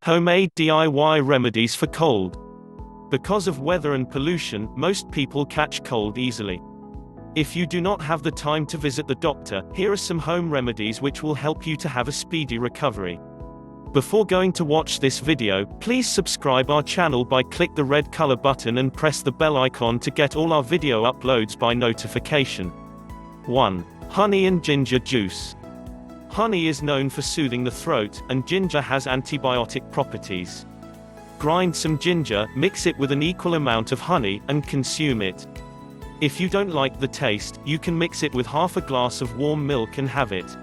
Homemade DIY remedies for cold. Because of weather and pollution, most people catch cold easily. If you do not have the time to visit the doctor, here are some home remedies which will help you to have a speedy recovery. Before going to watch this video, please subscribe our channel by click the red color button and press the bell icon to get all our video uploads by notification. 1. Honey and ginger juice. Honey is known for soothing the throat, and ginger has antibiotic properties. Grind some ginger, mix it with an equal amount of honey, and consume it. If you don't like the taste, you can mix it with half a glass of warm milk and have it.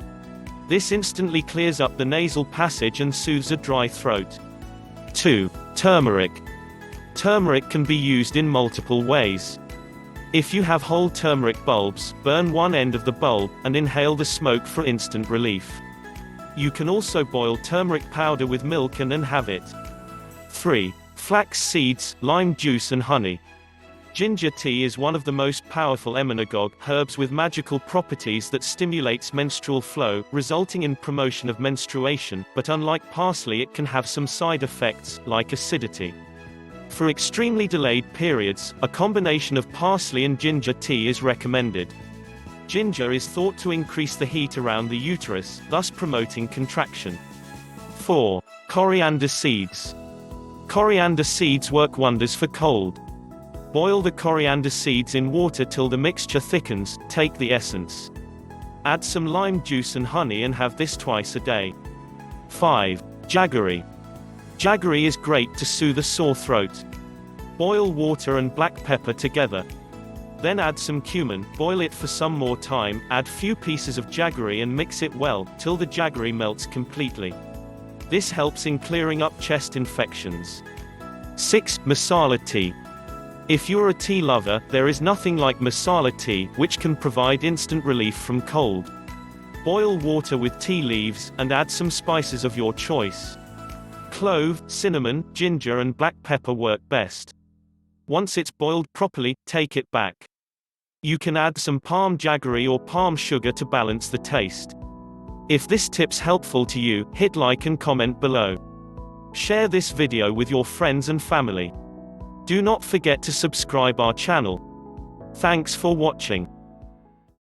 This instantly clears up the nasal passage and soothes a dry throat. 2. Turmeric. Turmeric can be used in multiple ways. If you have whole turmeric bulbs, burn one end of the bulb, and inhale the smoke for instant relief. You can also boil turmeric powder with milk and have it. 3. Flax seeds, lime juice and honey. Ginger tea is one of the most powerful emmenagogue herbs with magical properties that stimulates menstrual flow, resulting in promotion of menstruation, but unlike parsley it can have some side effects, like acidity. For extremely delayed periods, a combination of parsley and ginger tea is recommended. Ginger is thought to increase the heat around the uterus, thus promoting contraction. 4. Coriander seeds. Coriander seeds work wonders for cold. Boil the coriander seeds in water till the mixture thickens, take the essence. Add some lime juice and honey and have this twice a day. 5. Jaggery. Jaggery is great to soothe a sore throat. Boil water and black pepper together. Then add some cumin, boil it for some more time, add few pieces of jaggery and mix it well, till the jaggery melts completely. This helps in clearing up chest infections. 6. Masala tea. If you're a tea lover, there is nothing like masala tea, which can provide instant relief from cold. Boil water with tea leaves, and add some spices of your choice. Clove, cinnamon, ginger and black pepper work best. Once it's boiled properly, take it back. You can add some palm jaggery or palm sugar to balance the taste. If this tip's helpful to you, hit like and comment below. Share this video with your friends and family. Do not forget to subscribe our channel. Thanks for watching.